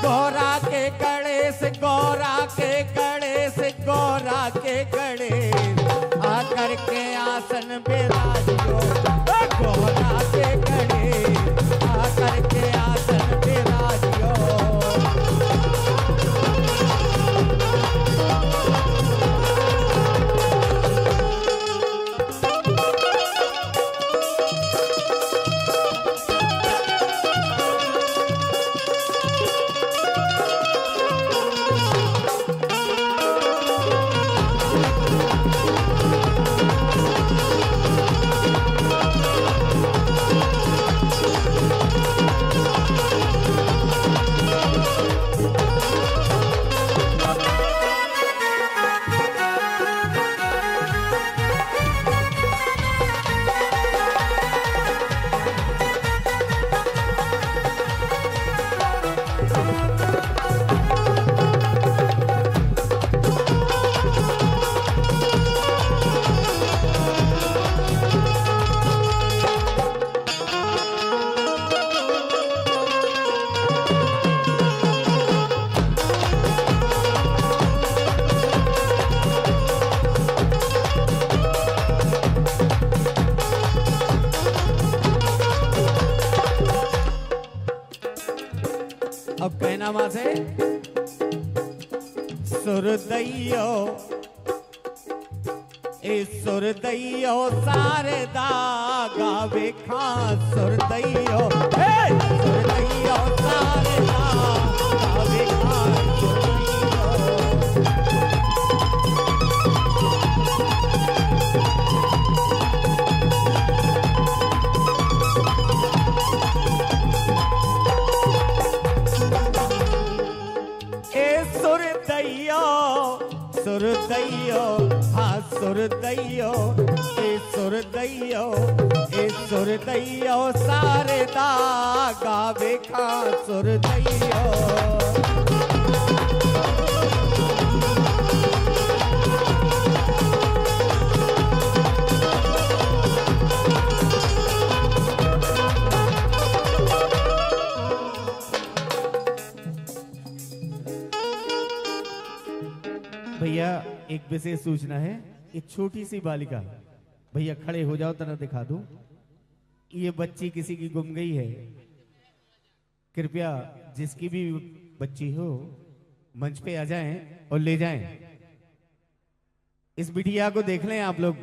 गौरा के गणेश, गौरा के गणेश, गौरा के गणेश आकर के आसन बिराजियो। गौरा के गणेश आकर के आसन बिराजियो। अब कहना मां से सुरदैयो ए सुरदैयो शारदा गावे खां सुरदैयो सुरदैयो शारदा गावे खां सुरदैयो हाँ सुरदैयो ए सुरदैयो ए सुरदैयो शारदा गावे खां सुरदैयो। भैया एक विशेष सूचना है, एक छोटी सी बालिका, भैया खड़े हो जाओ तरह दिखा दूं। ये बच्ची किसी की गुम गई है, कृपया जिसकी भी बच्ची हो मंच पे आ जाएं और ले जाएं। इस बिटिया को देख लें आप लोग,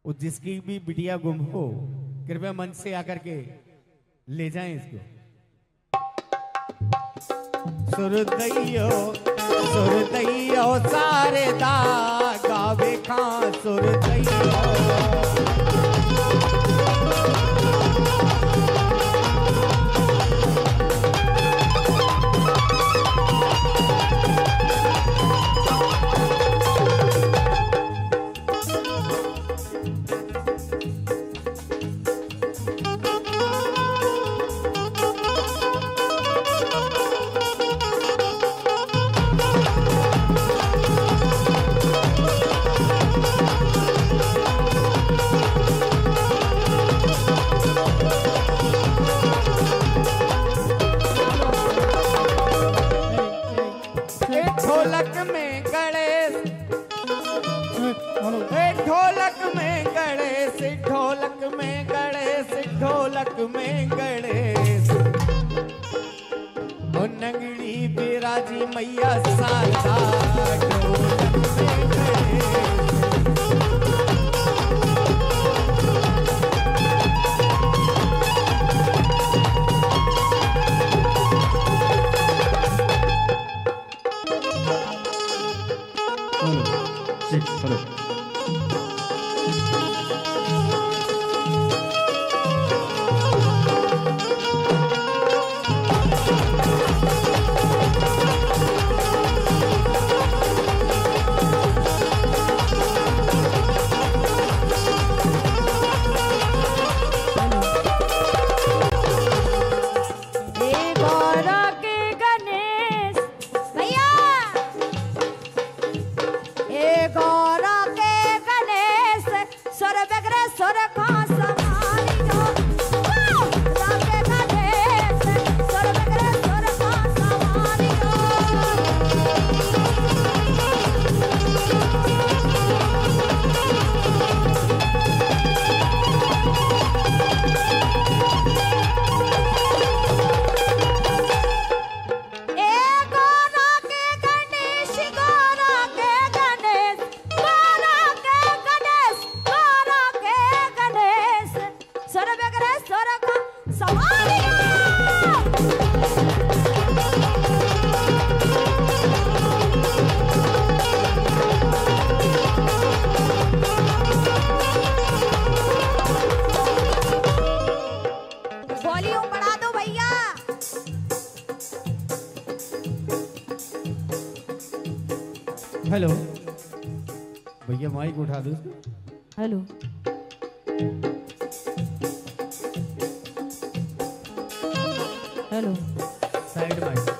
और जिसकी भी बिटिया गुम हो कृपया मंच से आकर के ले जाएं इसको। सुरदैयो सुरदैयो शारदा गावे खां सुरदैयो। ढोलक में गणेश, ढोलक में गणेश, ढोलक में गणेश, ढोलक में गणेश। ओ नंगड़ी बिराजी मैया शारदा ढोलक में गणेश। वॉल्यूम बढ़ा दो भैया। हेलो भैया, माइक उठा दो। Hello hello, side mic.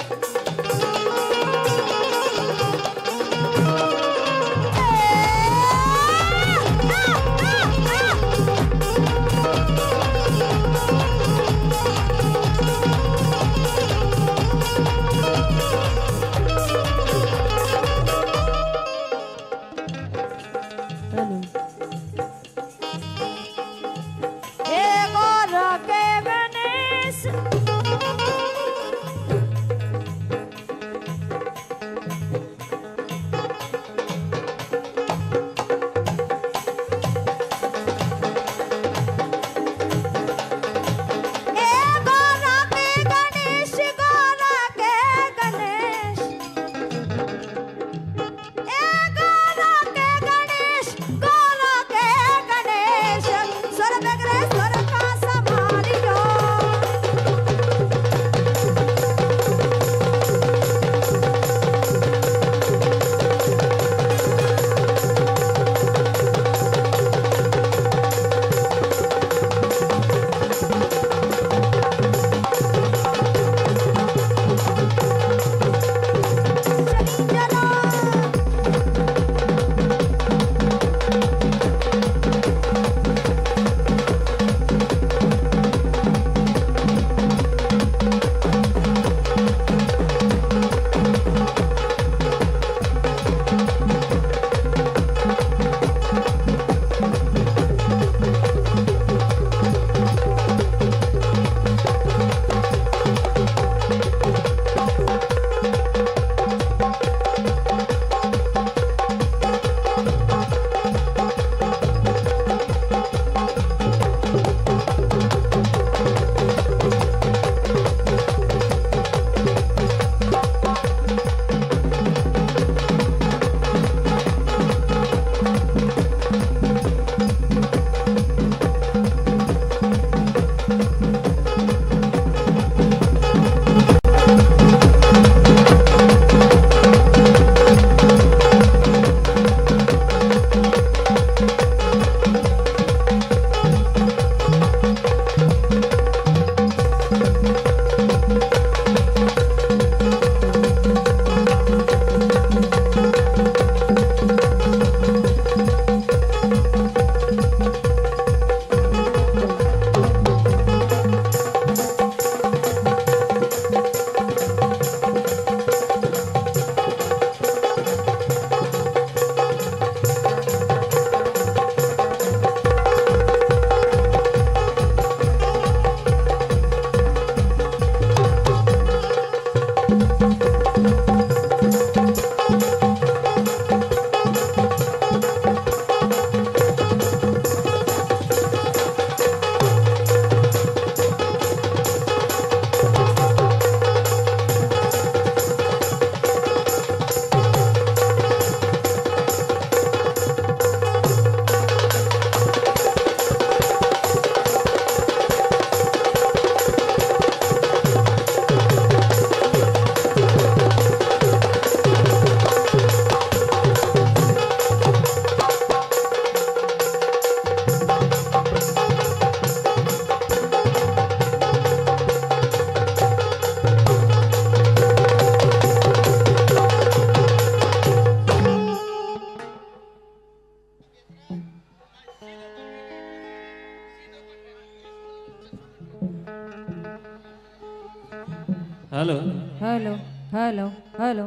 Hello hello hello hello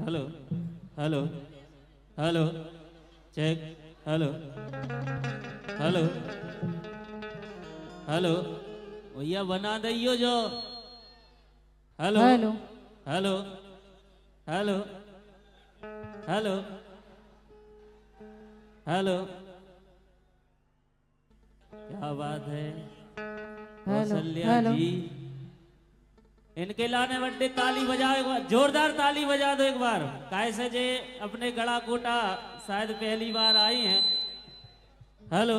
hello hello hello check hello hello hello भैया बना दियो जो hello hello hello hello hello hello क्या बात है हेलो कौशल्या हेलो जी। इनके लाने बड्डे ताली बजाओ एक बार, जोरदार ताली बजा दो एक बार। कैसे जे अपने गड़ा कोटा शायद पहली बार आई हैं। हेलो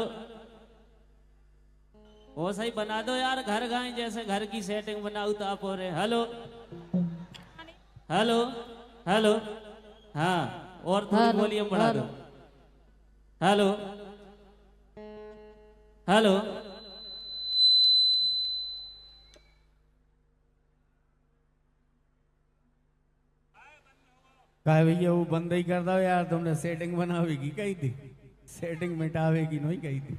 वो सही बना दो यार, घर गाएं जैसे घर की सेटिंग बनाऊ तो आप हो रहे। हेलो हेलो हेलो हाँ और थोड़ी हेलो, वॉल्यूम बढ़ा दो। हेलो। हेलो हेलो कहे भैया वो बंद ही कर दो यार, तुमने सेटिंग बनावेगी कही थी, सेटिंग मिटावेगी नहीं कही थी।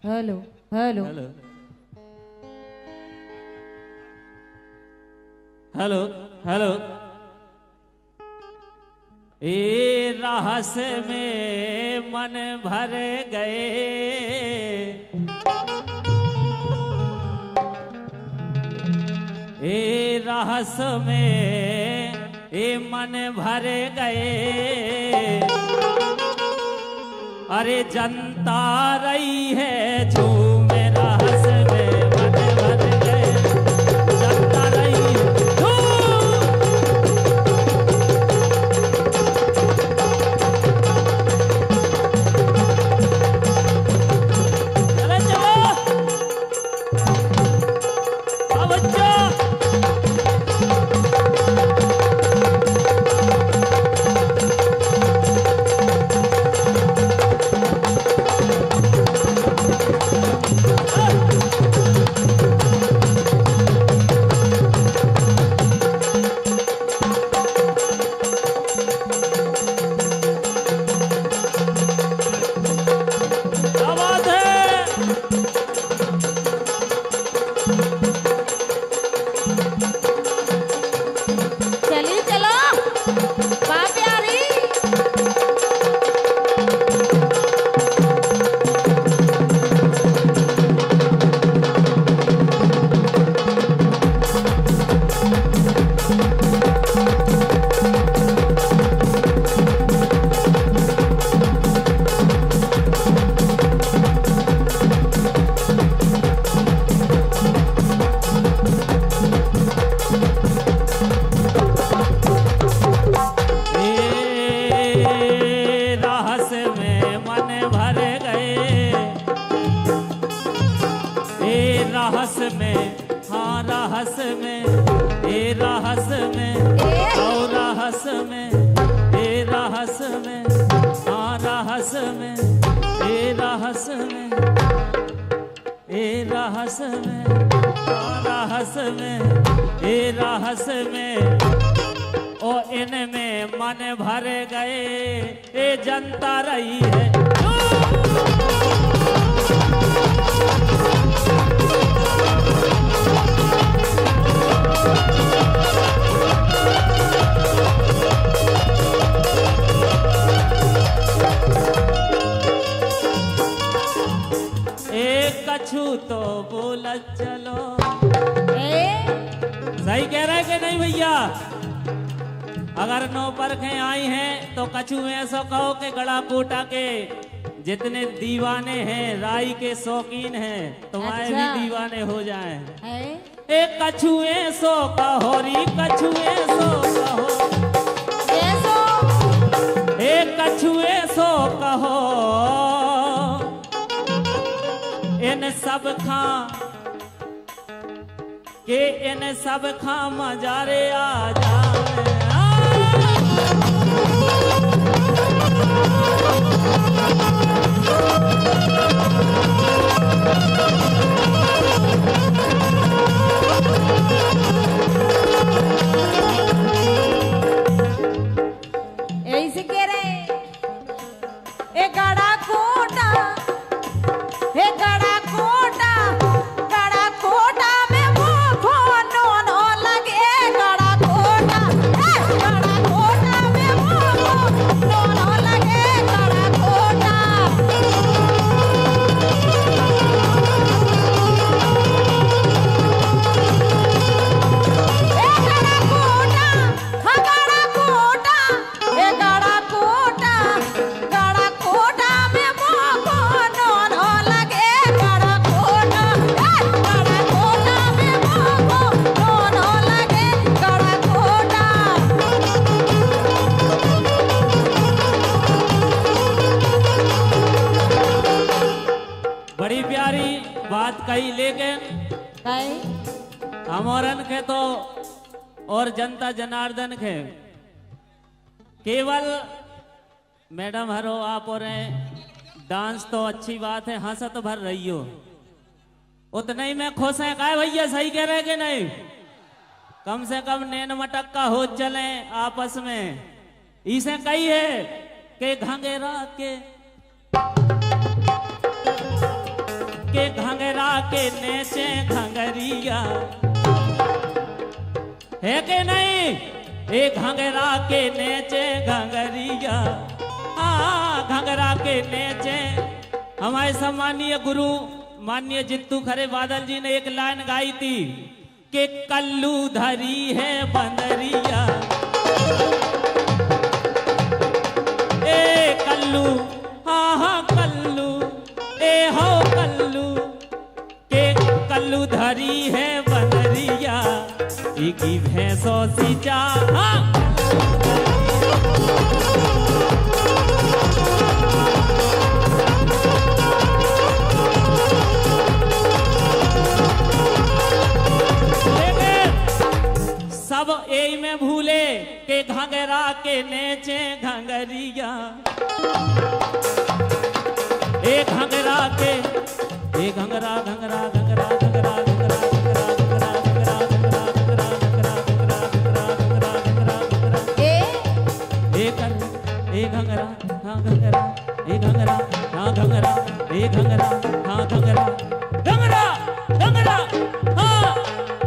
Hello hello hello hello hello ए रहस में मन भर गए, ए रहस में ए मन भर गए। अरे जनता रही है झूम रहस में मन भर गए, जनता रही है चलो चलो अब बच्चों क्या बात है। चली चलो वाह प्यारी। ए रहस में मन भर गए, ए रहस में हाँ रहस में, ए रहस में और रहस में, ए रहस में हाँ रहस में, ए रहस में, ए रहस में हाँ रहस में, ए रहस में ओ इनमें मन भर गए, ए जनता रही है। एक कछु तो बोल चलो, सही कह रहे कि नहीं भैया? अगर नौ परखें आई हैं तो कछु ऐसा कहो कि गड़ा कोटा के जितने दीवाने हैं, राई के शौकीन हैं, तुम्हारे अच्छा। भी दीवाने हो जाएं। है एक कछुए सो कहो री कछुए सो कहो, ऐसो एक कछुए सो कहो, इन सब खा के इन सब खा मजारे आ जाए। ऐसे कह रहे ए गड़ा कोटा, ए गड़ा कोटा में वो फोनो नो लगे। गड़ा कोटा में वो फोनो नो लगे। गड़ा कोटा प्यारी बात कही, लेकिन कई हमारन के तो और जनता जनार्दन के केवल मैडम हरो आप और डांस तो अच्छी बात है, हंसत भर रही हो, उतना ही मैं खुश है। का भैया सही कह रहे कि नहीं? कम से कम नैन मटक्का हो चले आपस में। इसे कही है कि घंगेरा के नेचे घंगरिया है कि नहीं? एक घंगरा के नेचे घंगरिया, हाँ घंगरा के नेचे। हमारे सम्मानीय गुरु माननीय जित्तू खरे बादल जी ने एक लाइन गाई थी कि कल्लू धरी है बंदरिया, ए कल्लू, हाँ हाँ कल्लू, ए हो कल्लू, के कल्लू धरी है बंदरिया, इकी भैंसों सी जा, हाँ सब ए में भूले के घंगरा के नेचे घंगरिया, ए घंगरा के, ए घंगरा घंगरा घंगरा घंगरा घंगरा घंगरा घंगरा घंगरा घंगरा घंगरा घंगरा घंगरा घंगरा ए घंगरा, हाँ घंगरा, ए घंगरा, हाँ घंगरा, ए घंगरा, हाँ घंगरा, घंगरा घंगरा, हाँ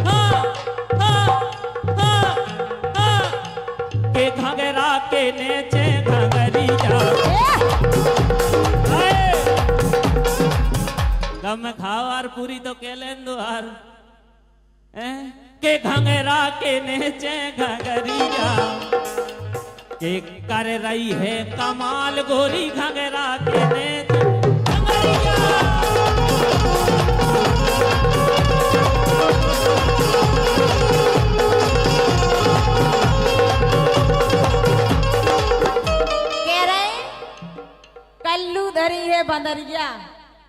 हाँ हाँ हाँ के घंगरा के नेचे घंगरिया, गम में खाओ और पूरी तो के लें दो यार, के घंगरा के नेचे घंगरिया, के कर रही है कमाल गोरी घंगरा के नेचे घंगरिया। कह रहे कल्लू धरी है बंदरिया,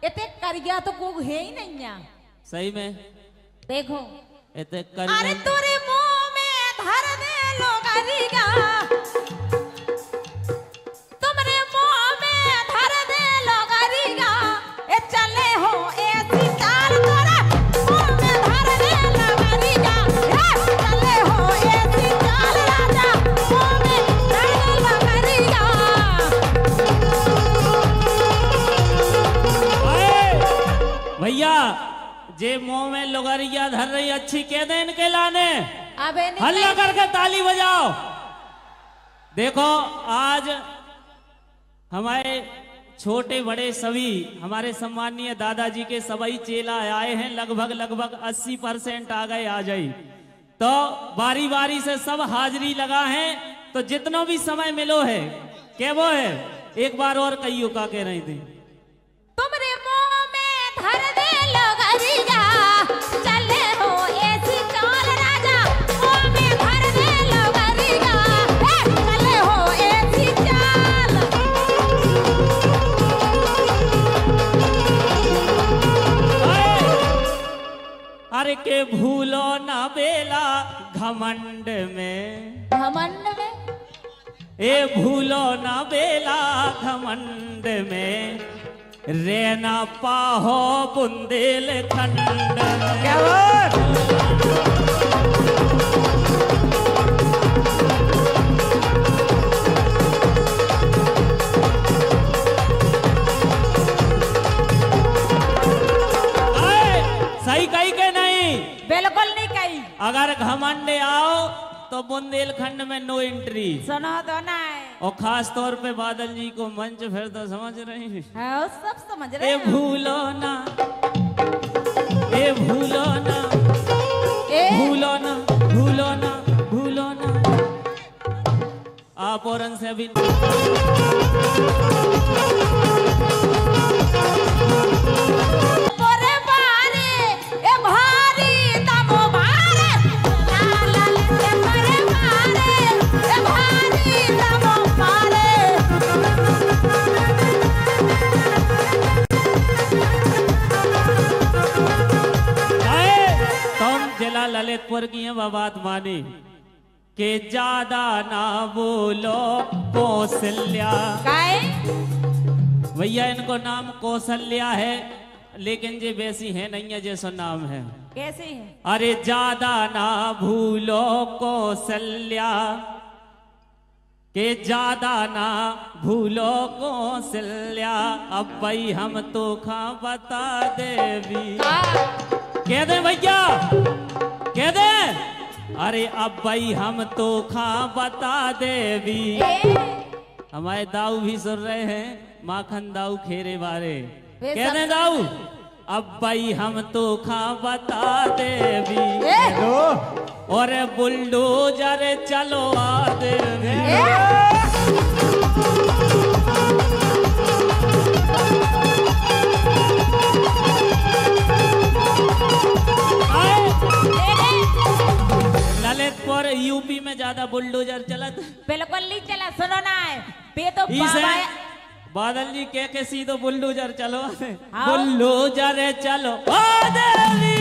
इतने करिया तो को है ही नहीं है। सही में देखो इतने अरे तोरे मुंह में धर दे लो करिया, तुमरे मुंह में धर दे लो करिया, ए चले हो ऐसी चाल तोरे मुंह में धर दे लो करिया, ए चले हो ऐसी चाल राजा मुंह में धर दे लो करिया। भैया जे मुंह में लुगरिया धर रही अच्छी कह दे इनके लाने, अबे हल्ला करके ताली बजाओ। देखो आज हमारे छोटे बड़े सभी हमारे सम्मानीय दादाजी के सभी चेला आए हैं, लगभग 80% आ गए आ जाई, तो बारी बारी से सब हाजिरी लगा है, तो जितना भी समय मिलो है क्या वो है एक बार और कईयों का कह रही थी, तुमरे मुंह में धर दे लो गरिया, चले हो ऐसी चाल राजा मुंह में धर दे लो गरिया, चले हो ऐसी चाल। अरे के भूलो ना बेला घमंड में, घमंड में ए भूलो ना बेला घमंड में, रहना पाहो बुंदेलखंड में। क्या सही कही के नहीं? बिल्कुल नहीं कही। अगर घमंडे आओ तो बुंदेलखंड में नो एंट्री। सुनो तो ना और खास तौर पे बादल जी को मंच फिर तो समझ रही है, हाँ, सब समझ रहे ए हैं। भूलो ना, ए भूलो ना, ए भूलो ना, भूलो ना, भूलो ना, आप और से अभी बोरे बारे ए भारी तमो भारे, ला ला ले बोरे बारे ए भारी तमो भारे। ललितपुर की है वह बात मानी कि ज्यादा ना बोलो कौशल्या। काय भैया इनको नाम कौशल्या है, लेकिन जे वैसी है नहीं है जैसा नाम है। कैसे है? अरे ज्यादा ना भूलो कौशल्या, के ज्यादा ना भूलो कौशल्या, अब भाई हम तो खा बता देवी। कह दे भैया, कह दे। अरे अब भाई हम तो खा बता देवी। हमारे दाऊ भी सुन रहे हैं, माखन दाऊ खेरे बारे। कह दे दाऊ, अब भाई हम तो खा बता देवी। और बुलडोजर चलो आ देवी। ललितपुर यूपी में ज्यादा बुलडोजर चलत। बिल्कुल नहीं चला, सुनो ना है बे तो बादल जी के सीधो बुलडोजर चलो। हाँ। बुलडोजर चलो आ देवी।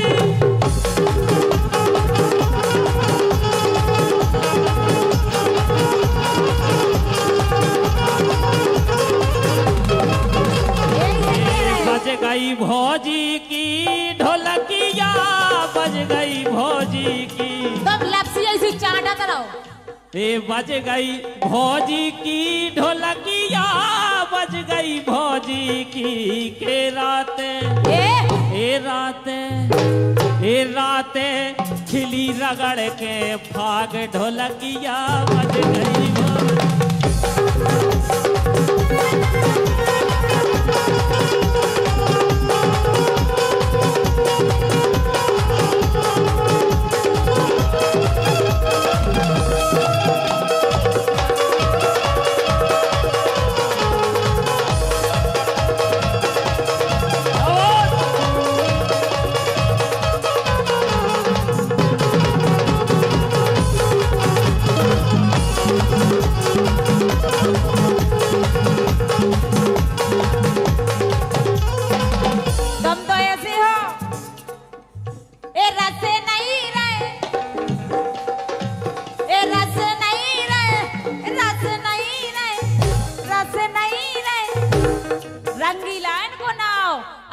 बज गई भौजी की ढोलकिया, बज गई भौजी की। तुम लपसी ऐसी चांटा करो। बज गई भौजी की ढोलकिया, बज गई भौजी की। के राते राते खिली रगड़ के भाग ढोलकिया, बज गई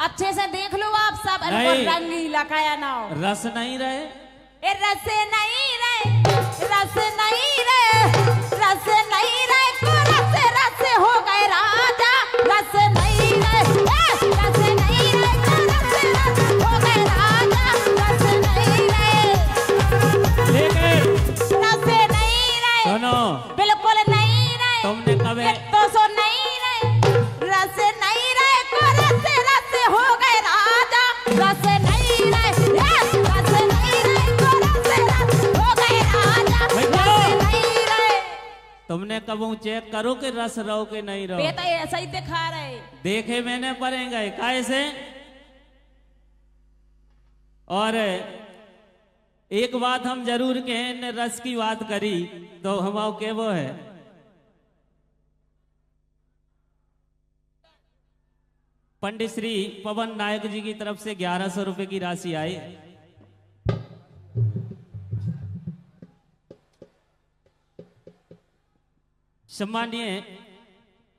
अच्छे से देख लो आप सब। रंगीला काया ना हो। रस नहीं रहे। रस नहीं रहे, रस नहीं रहे, रस नहीं रहे, को रस रस हो गए राजा। रस नहीं रहे, रस नहीं रहे, को रस रस हो गए राजा। रस नहीं रहे, रस नहीं रहे, सुनो बिल्कुल नहीं रहे। तुमने कभी तो सो नहीं रहे, रस नहीं रहे, को रस रस हो गए राजा। रस नहीं रहे, रस नहीं रहे, को रस रस हो गए राजा। रस नहीं रहे। तुमने कबू चेक करो कि रस रहो कि नहीं रहो। बेटा ऐसा ही दिखा रहे। देखे मैंने पढ़ेंगे कैसे। और एक बात हम जरूर कहें, रस की बात करी तो हम के वो है पंडित श्री पवन नायक जी की तरफ से 1100 रुपए की राशि आई। सम्मानीय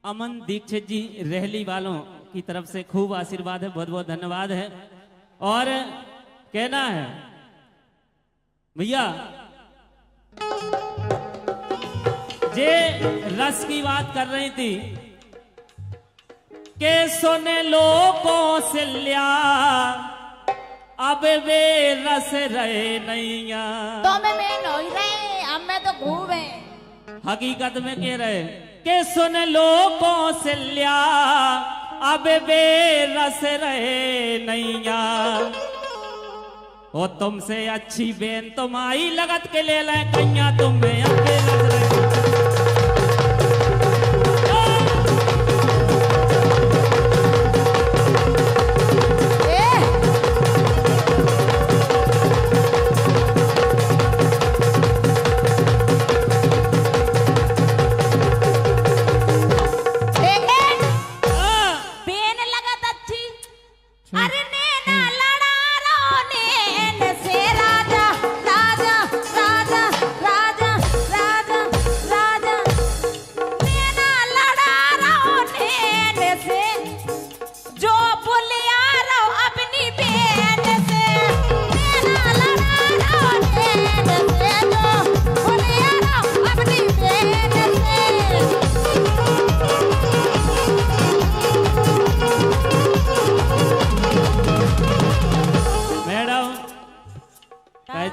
अमन दीक्षित जी रहली वालों की तरफ से खूब आशीर्वाद है, बहुत बहुत धन्यवाद है। और कहना है भैया, जे रस की बात कर रही थी के सुने लो कौशल्या, अब वे रस रहे नैया। तो मैं नहीं रहे, अब मैं तो खूब है। हकीकत में कह रहे के सुन लो कौशल्या, अब वे रस रहे नैया। ओ तुमसे अच्छी बेन तुम आई लगत के ले ले कैया, तुम्हें अब वे रस रहे। अरे नैना लड़ा रो नैन से राजा।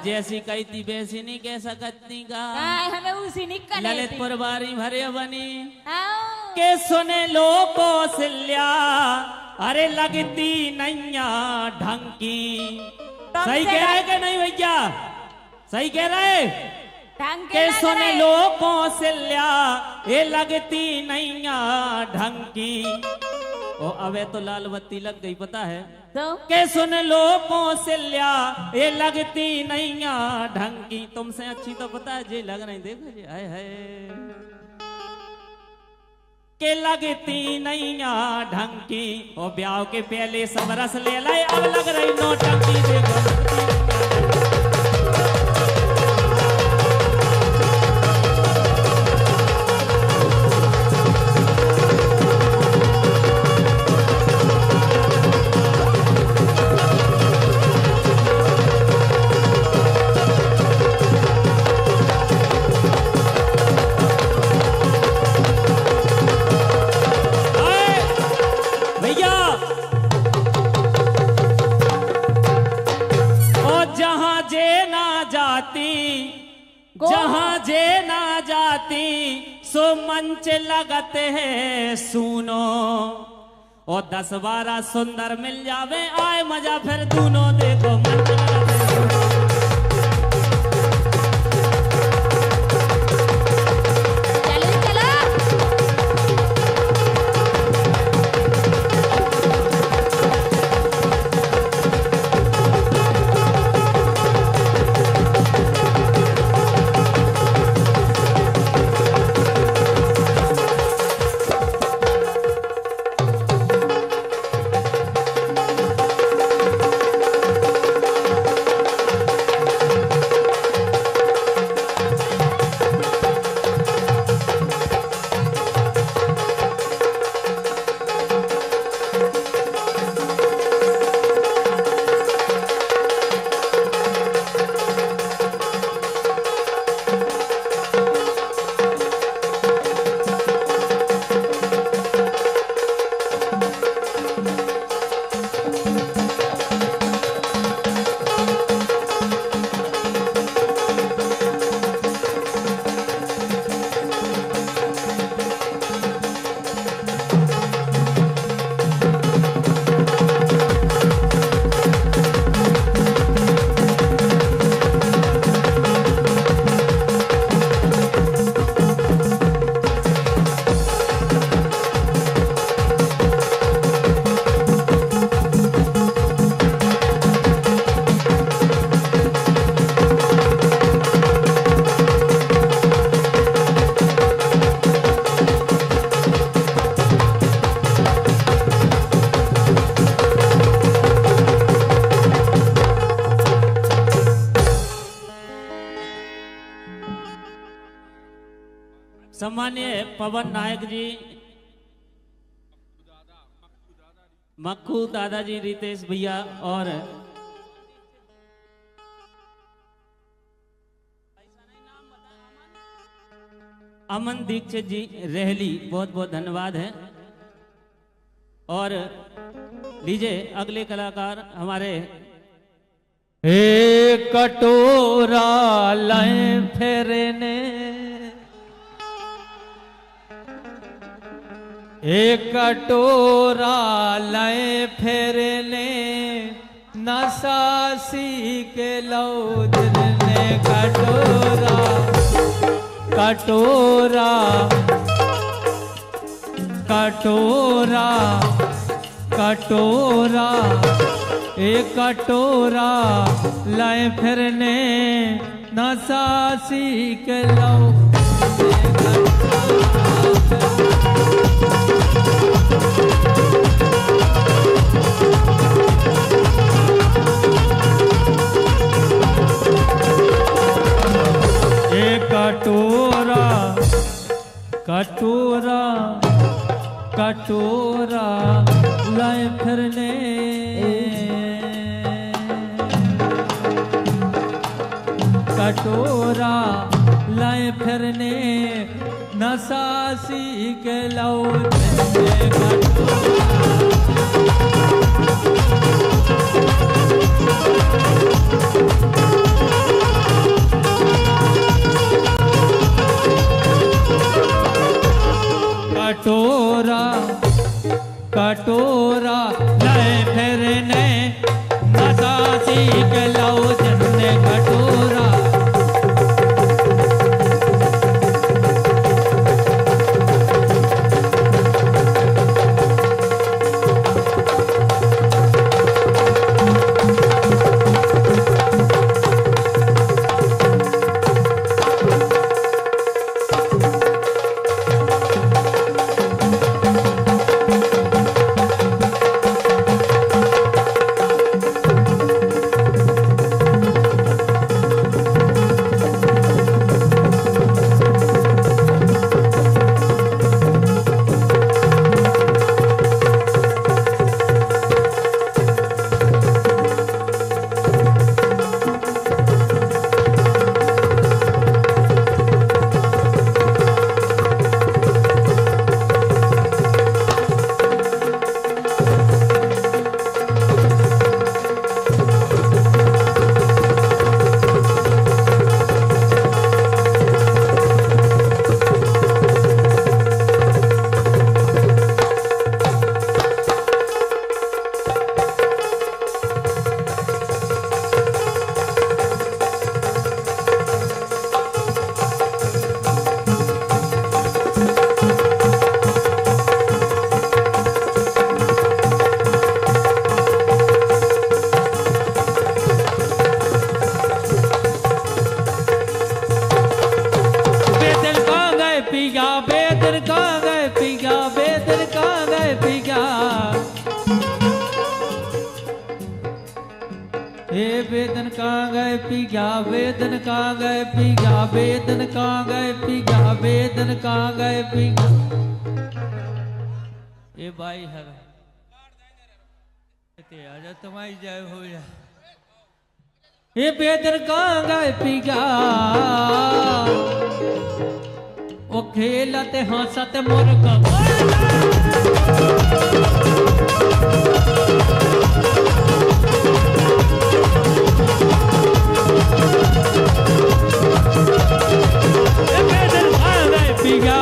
जैसी कही थी वैसी नहीं कह सकती का। काय हमें उसी निकल ललितपुर बारी भरे बनी आओ के सुने लो कौशल्या, अरे लगती नैया ढंकी। सही कह रहे कि नहीं भैया? सही कह रहे ढंग के लग सुने रहे। लो कौशल्या, ये लगती नैया ढंकी। ओ अबे तो लाल बत्ती लग गई पता है। तो के सुन लो कौशल्या, ये लगती नैया ढंकी। तुमसे अच्छी तो पता है जी लग रही, देखो जी हाय हाय। के लगती नैया ढंकी, ओ ब्याह के पहले सब रस ले लाए, अब लग रही नौटंकी। देखो जहाँ जे ना जाती सो मंच लगते हैं सुनो। और 10-12 सुंदर मिल जावे आए मजा फिर दोनों। देखो मंच लगते हैं। चलो चलो सम्मान्य पवन नायक जी, मक्खू दादाजी, रितेश भैया और अमन दीक्षित जी रहली, बहुत बहुत धन्यवाद है। और लीजिए अगले कलाकार हमारे एक कटोरा लाए फेरने, एक कटोरा लाए फेरने, नसासी के लौजने। कटोरा कटोरा कटोरा कटोरा, एक कटोरा लाए फिरने, नसासी के लौ। एक कटोरा कटोरा कटोरा लाए फिरने, कटोरा लाए फिरने, नसासी के लौटने। कटोरा पी के लाओ जन्ने कटोरा। वेदन कहाँ गए पी गया, वेदन कहाँ गए पी गया, वेदन कहाँ गए पी गया, वेदन कहाँ गए पी गया। ये भाई है आजा तुम्हारी जय हो जाए। ये वेदन कहाँ गए पी गया, वो खेलते हंसते मुर्गा।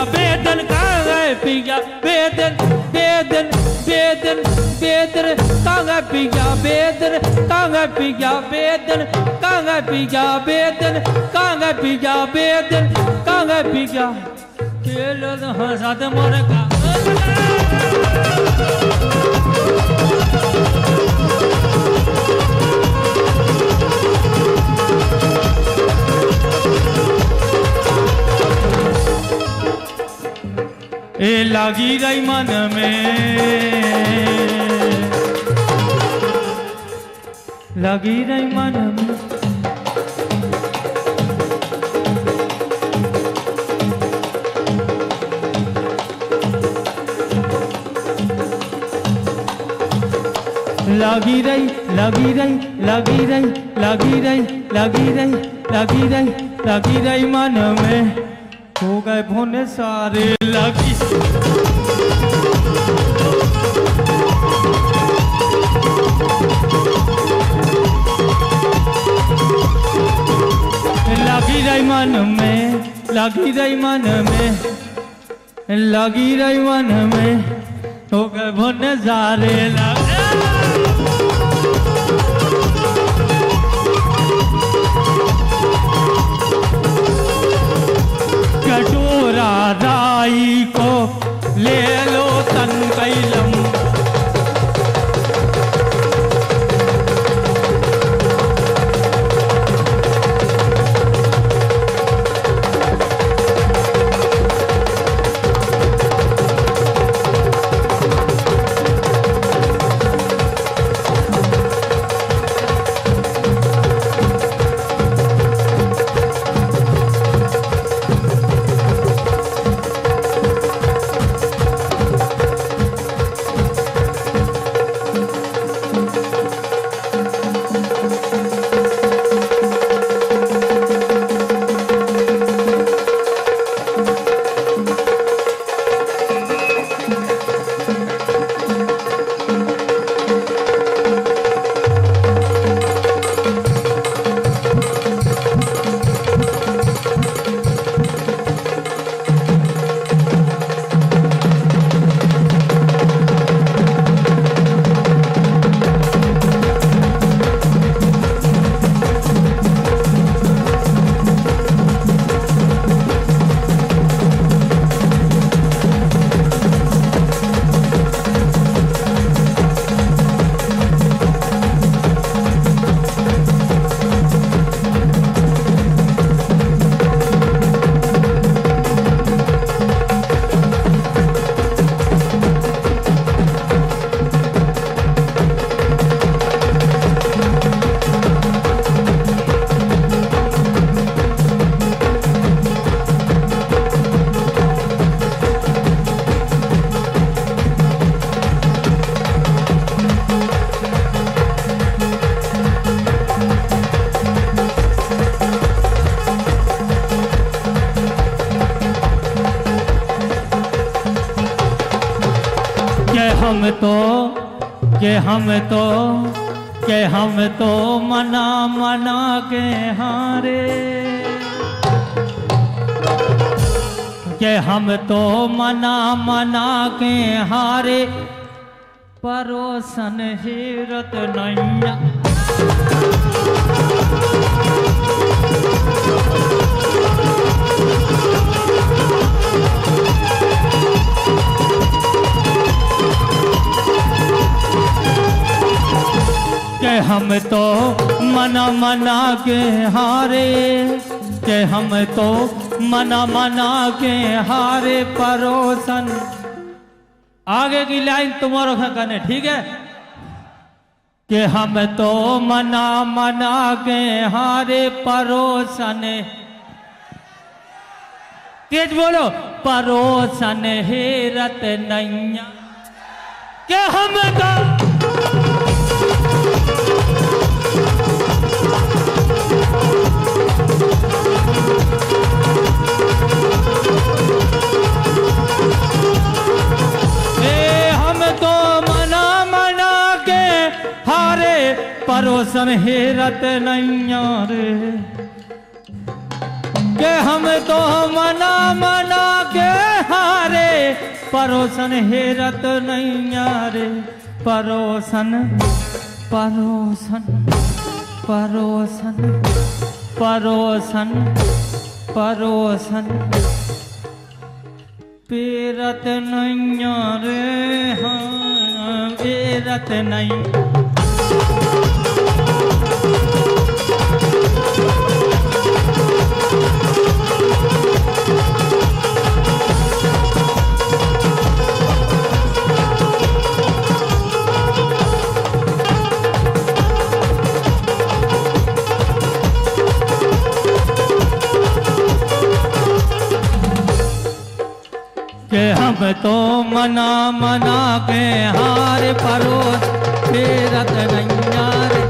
वेदन कहाँ गए पी गया, वेदन वेदन वेदन वेदन कहाँ गए पी गया, वेदन कहाँ गए पी गया, वेदन कहाँ गए पी गया, वेदन कहाँ गए पी गया, वेदन कहाँ गए पी गया। खेल हंसाते मुर्गा। ए लागी रही मन में, लगी रही मन में। लगी रही लगी रही लगी रही लगी रही लगी रही लगी रही लगी रही मन में। हो गए भोने सारे लगी। लगी रही मन में, लगी रही मन में, लगी रही मन में। हो गए भोने सारे लगी। कटोरा राई को ले लो तन कैलम। हम तो मना मना के हारे, के हम तो मना मना के हारे, परोसन हीरत नैया। के हम तो मना मना के हारे, के हम तो मना मना के हारे, परोसन। आगे की लाइन तुम्हारा कहने, ठीक है। कि हम तो मना मना के हारे, परोसन। तेज बोलो, परोसन हेरत नैया। के हम तो परोसन हेरत नैया रे। के हम तो मना मना के हारे, परोसन हेरत नैया रे। परोसन परोसन परोसन परोसन परोसन पेरत नैया रे। हाँ पेरत नहीं। के हम तो मना मना के हारे, परोस फेरत नैया रे।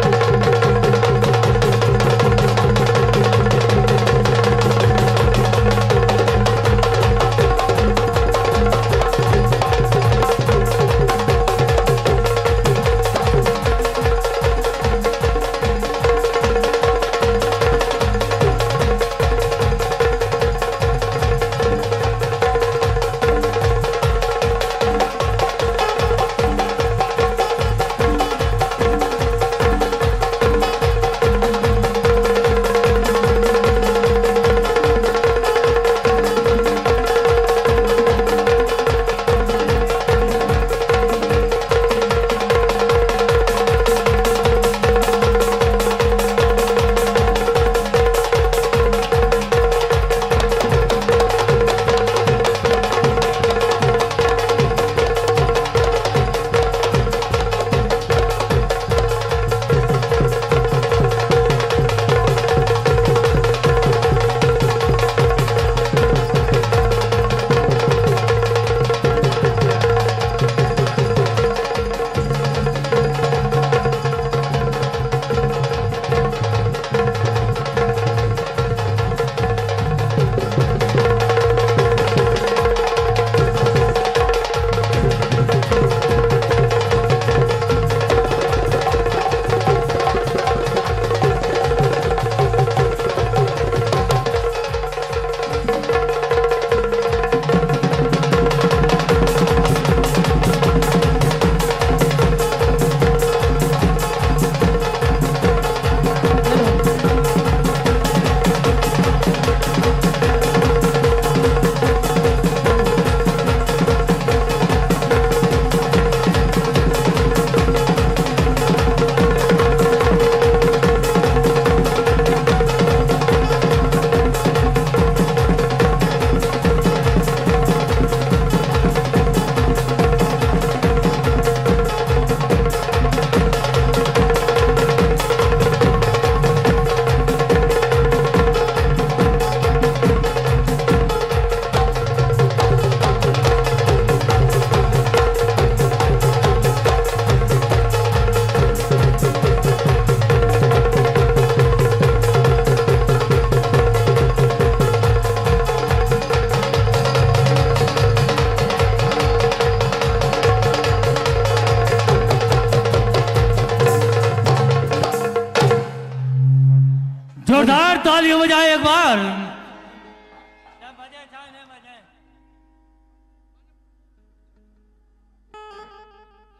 जोरदार तालियां बजाए एक बार।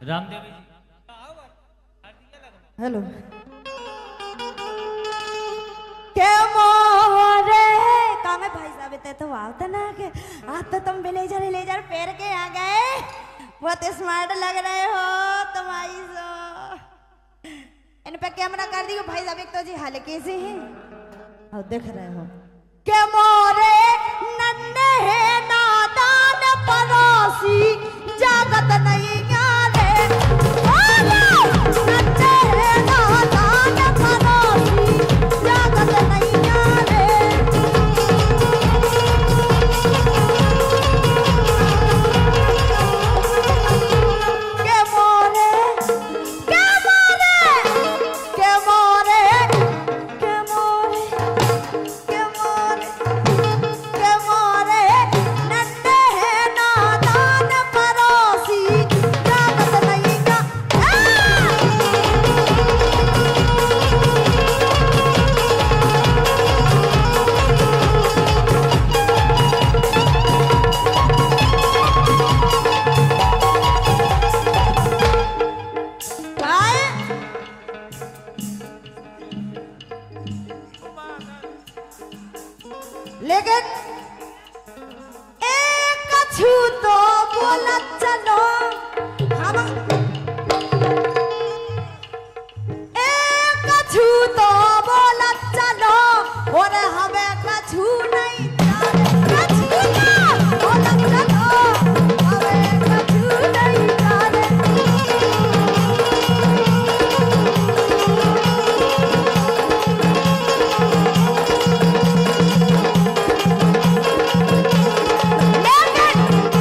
रामदेव जी हेलो के मोरे कामे भाई साहब ते तो आवता ना के आज तो तुम ब्लेजर पहन के आ गए, बहुत स्मार्ट लग रहे हो तुम आई सो। इन पे कैमरा कर दियो भाई साहब, एक तो जी हल्के से हैं और देख रहे हो के मोरे नन्हे है नादान पड़ोसी जागत नहीं यारे नन्हे है नादान पड़ोसी जागत नहीं यारे के मोरे के मोरे के मोरे के मोरे के मोरे के मोरे नन्हे है नादान पड़ोसी जागत नहीं का लेकिन एक कछु तो बोला चलो हम एक कछु तो बोला चलो और हमें कछु नहीं जाने कछु तो बोला चलो हमें कछु नहीं जाने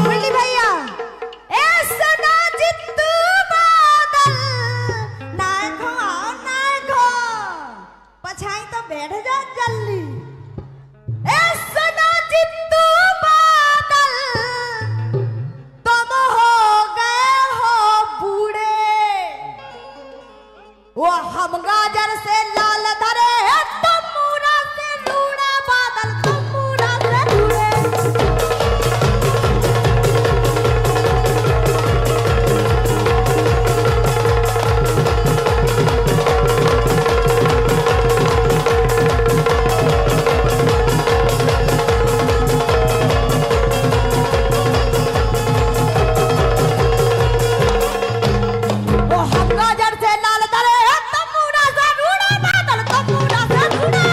मुरली भैया ऐसा ना जितू बादल नायको पछाई तो बैठ जा जल्दी ऐसा ना जितू बादल तुम हो गए हो बूढ़े वो हम गाजर से लाल धरे हैं तुम मूरा से लूड़ा बादल तुम मूरा से लूड़े वो हम गाजर से लाल धरे हैं तुम मूरा से लूड़ा बादल तुम मूरा से लूड़े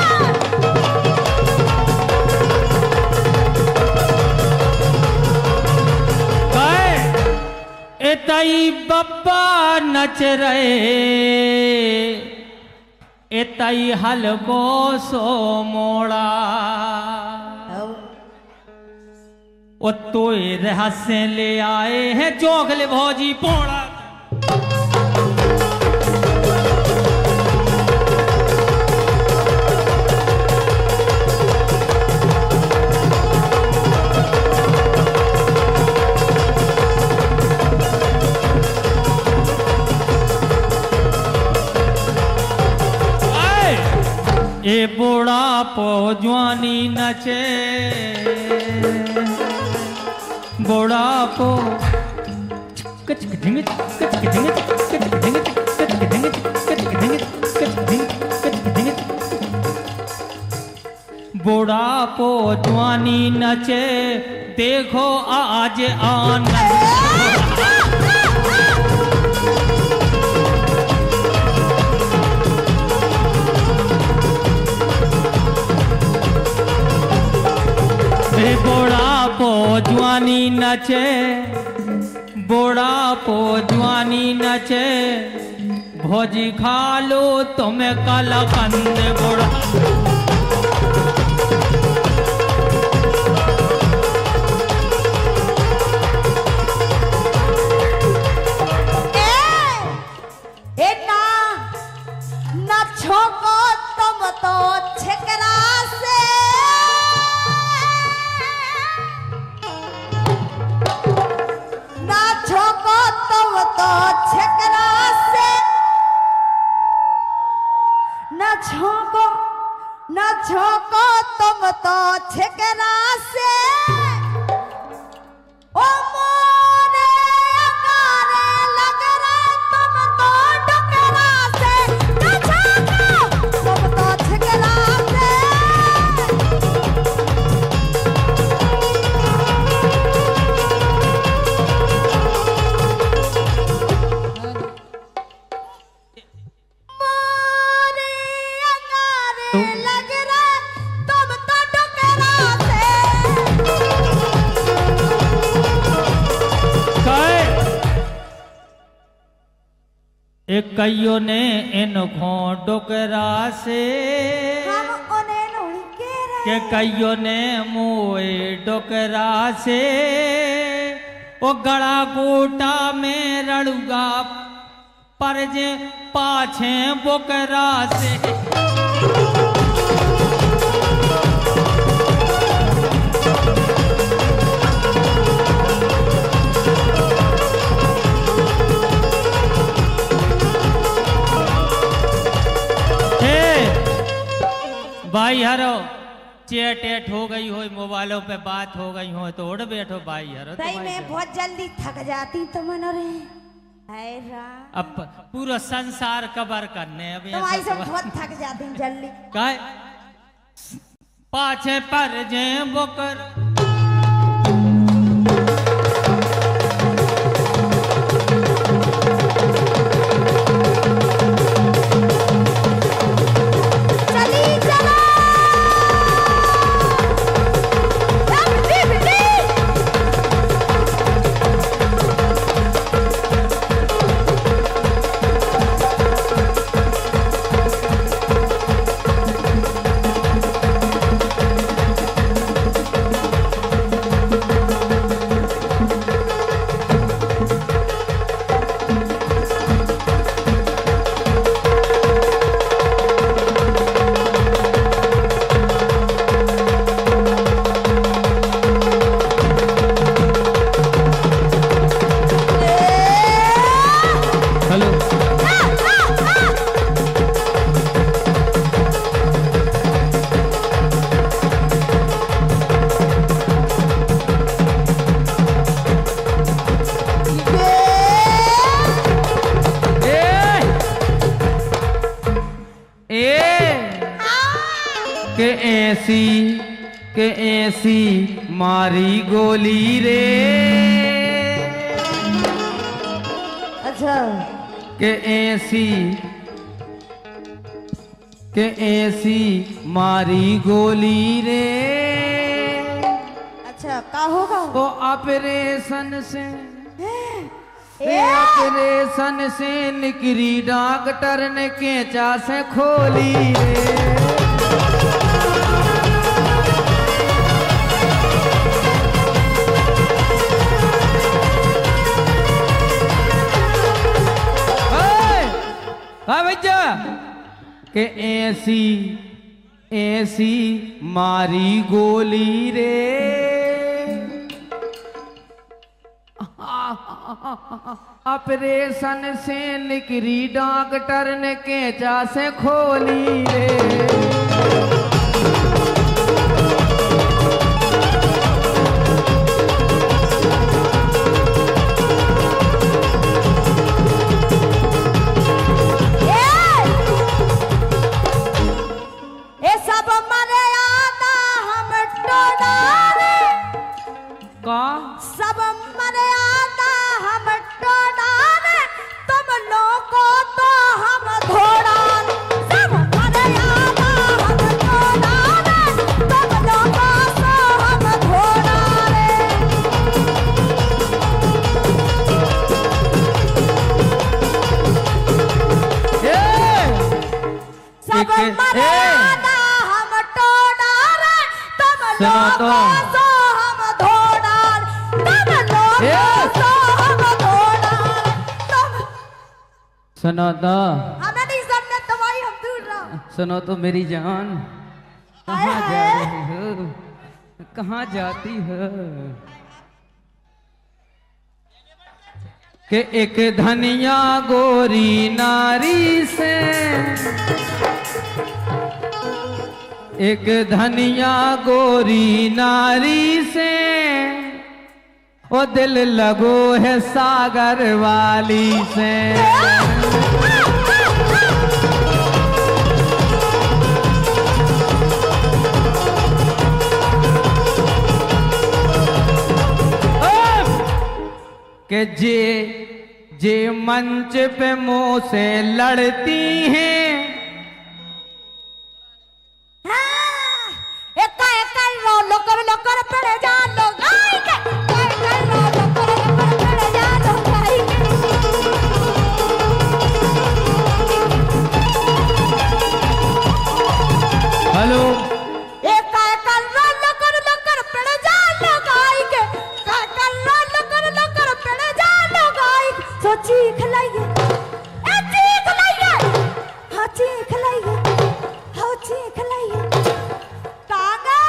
एताई बब्बा नच रहे, एताई हलको सो मोड़ा ओ तो रहस्य ले आए हैं जोगले भौजी पोड़ा। ए बूढ़ा पो जवानी नचे बूढ़ा पो बूढ़ा पो जवानी नचे देखो आज आनंद। बूढ़ा पो जवानी नचे बूढ़ा पो जवानी नचे भोजी खा लो तुम्हें काला कंद बूढ़ा। ए ना ना छोको तुम तो छिकरा से ना छोको तुम तो छिकरा से ना छोको न झोंको तुम तो छिकरा से ओ मोरे अकारे लग रहा तुम तो डुकरा से न झोंको तुम तो छिकरा से एक कईयों ने इनको डोकरा से के कईयों ने मुए डोकरा से वो गड़ा गोटा में रड़ुगा पर जे पाछे बोकरा से भाई हरो चेट हो गई हो मोबाइलों पे बात हो गई हो तो उड़ बैठो भाई हरो सही में बहुत जल्दी थक जाती तो मनोरे अब पूरा संसार कबर करने अब तुम्हारी सब बहुत थक जाती हैं जल्दी काय पाछे पर जे बोकर के ऐसी मारी गोली रे अच्छा के ऐसी मारी गोली रे अच्छा का होगा वो ऑपरेशन से निकरी डॉक्टर ने केचा से खोली रे हाँ भैया के ऐसी मारी गोली रे ऑपरेशन से निकरी डॉक्टर ने केचा से खोली रे सब मर्यादा हम टोड़ाने तुम लोगों तो हम घोड़ान सब मर्यादा हम टोड़ाने तुम लोगों तो हम घोड़ाने सब मर्यादा हम टोड़ाने तुम लोगों तो सुनो तो हमें नहीं सुनने तुम्हारी हम दूर रहो सुनो तो मेरी जान कहाँ जा रही हो कहाँ जाती हो के एक धनिया गोरी नारी से एक धनिया गोरी नारी से ओ दिल लगो है सागर वाली से। के जे मंच पे मुंह से लड़ती हैं हेलो चीख लाइए, ए चीख लाइए, हाँ चीख लाइए, हाँ चीख लाइए, तांगे,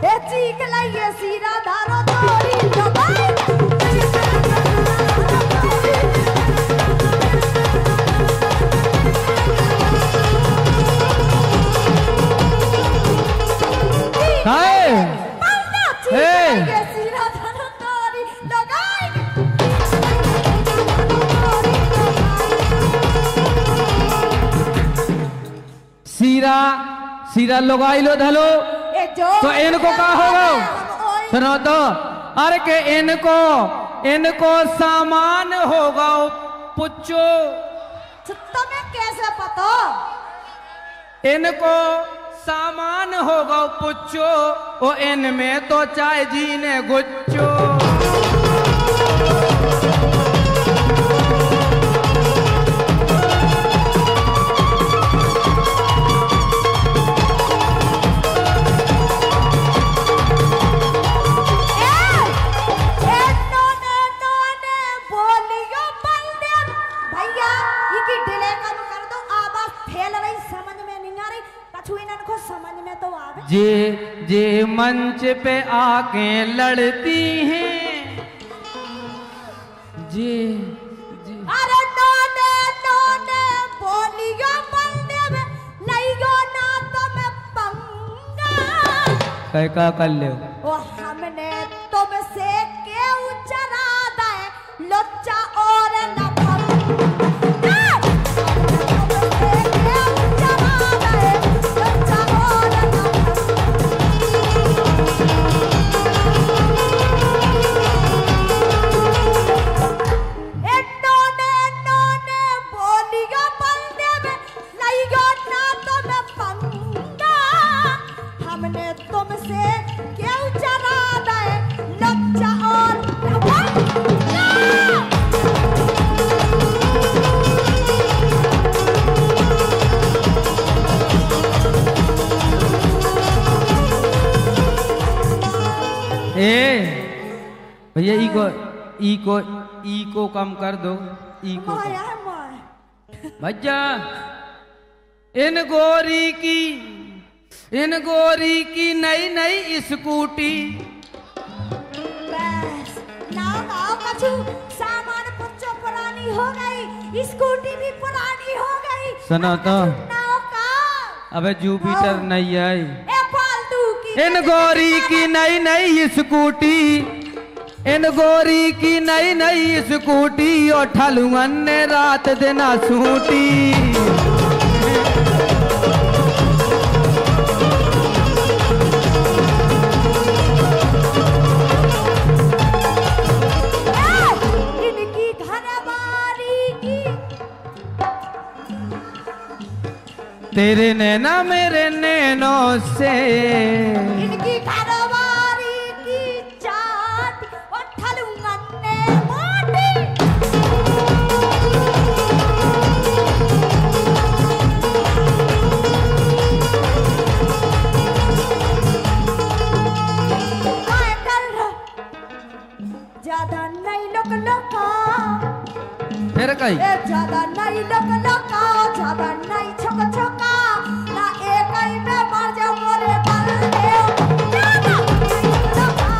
ए चीख लाइए, सीरा धारो तोरी दबाई। सीरा सीरा लगाई लो धलो तो इनको का होगा सुनो तो अरे के इनको सामान होगा पुच्चो तुम्हें कैसे पता इनको सामान होगा पुच्चो ओ इनमें तो चाय जीने गुच्चो। जे मंच पे आके लड़ती हैं जे अरे नोने बोलियो बंदे में लइयो ना तो मैं पंगा कह का कर ले ओ हमने तुमसे क्यों चरा दे लोचा और न पंगा भैया इको कम कर दो इको भैया इन गोरी की नई स्कूटी सामान पुच्चो पुरानी हो गई स्कूटी भी पुरानी हो गई सुनो तो अबे जुपिटर नहीं आई इन गोरी की नई स्कूटी इन गोरी की नई स्कूटी और ठलुअन ने रात देना सूटी। इनकी घरवाली की तेरे नैना मेरे नैनों से इनकी घरवाली की चाट और ठलुअन ने माटी ज्यादा नहीं लोका फिर कहीं ज्यादा नहीं लोका ज्यादा नहीं छोका ना एक ही में मर जा मोरे बल्ले ज्यादा नहीं लोका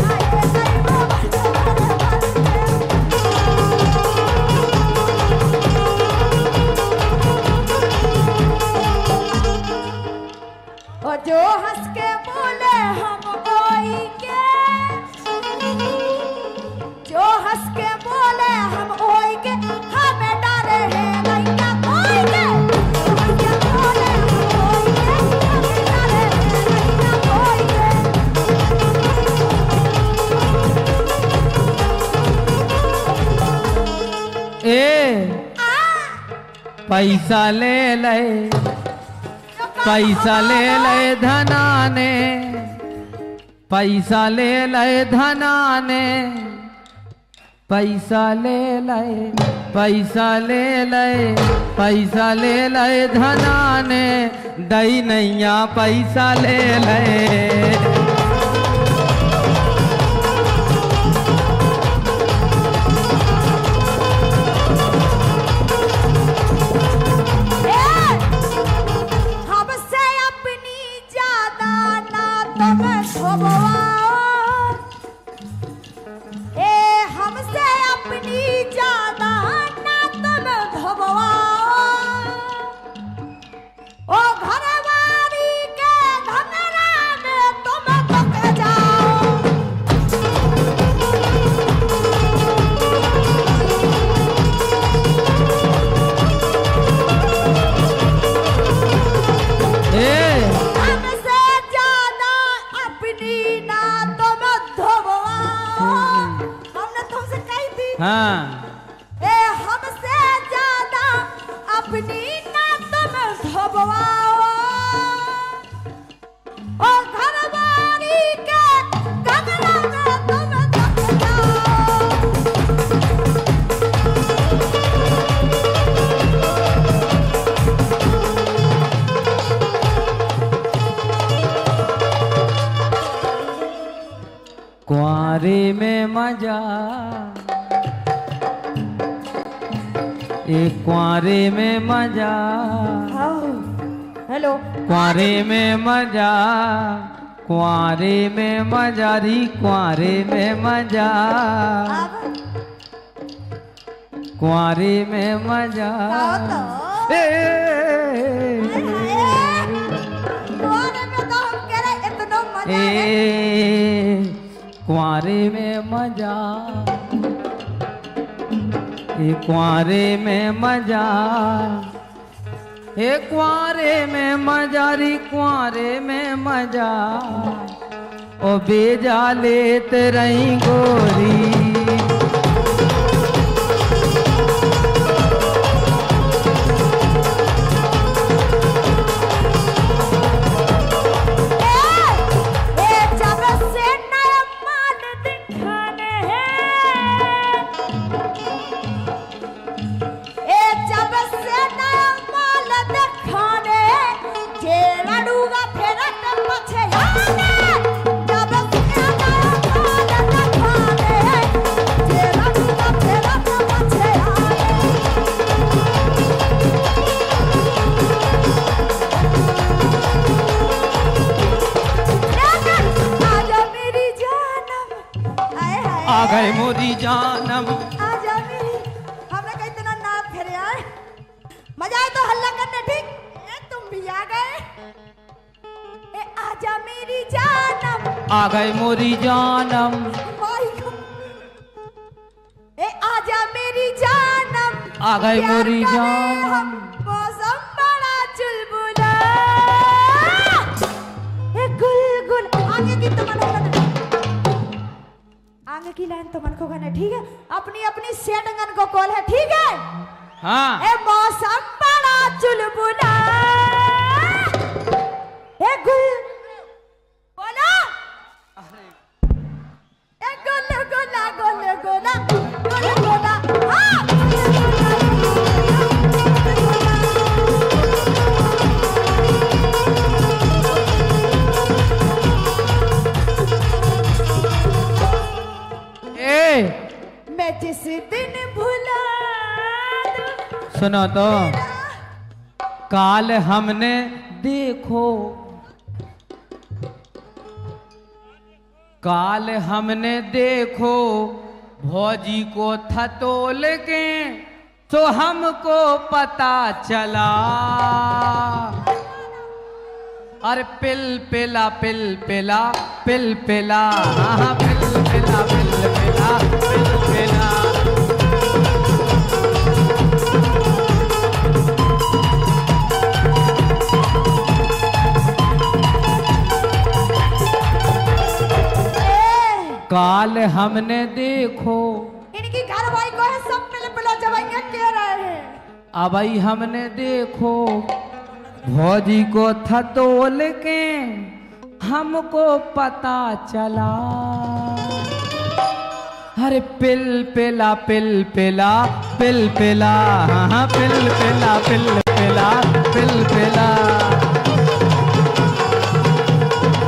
ना एक ही में मर जा मोरे बल्ले पैसा ले ले पैसा ले ले धनाने पैसा ले ले धनाने पैसा ले ले पैसा ले ले पैसा ले ले धनाने दई नैया पैसा ले ले हाँ ए हमसे ज्यादा अपनी ना तुम धोबवाओ ओ घरवाली के कमरा में तुम धक जाओ कुंवारे में मजा एक कुंवारे में मजा हेलो कुंवारे में मजा कुंवारे में मजा री कुंवारे में मजा कुंवारे में मजा कुंवारे में मजा कुंवारे में मजा कुंवारे में मजा री कुंवारे में मजा ओ बेजा लेत रही गोरी आ गए मोरी जानम आजा मेरी हमने कहीं इतना ना फेरे आए मजा आए तो हल्ला करने ठीक ए तुम भी आ गए ए आजा मेरी जानम आ गए मोरी जानम ए आजा मेरी जानम आ गए मोरी जानम मौसम बड़ा चुलबुला ए गुल आगे की तो मन आगे की लाइन तो मन को गाना ठीक है अपनी अपनी सेटंगन को कॉल है ठीक है हाँ ए मौसम बड़ा चुलबुला ए गुल बोला ए गोला गोला गोला गोला गोला गोला हाँ मैं जिस दिन भुला सुनो तो काल हमने देखो काल हमने देखो भौजी को थतोल के तो हमको पता चला अरे पिल पिला पिल पिला पिल पिला हाँ पिल पिला पिल पिला पिल पिला काल हमने देखो इनकी घर भाई को है सब मिल मिला जवाइयां कह रहे हैं अब भाई हमने देखो भौजी को थतोल के हमको पता चला। अरे पिल पिला पिल पिला पिल पिला, हाँ पिल पिला पिल पिला पिल पिला।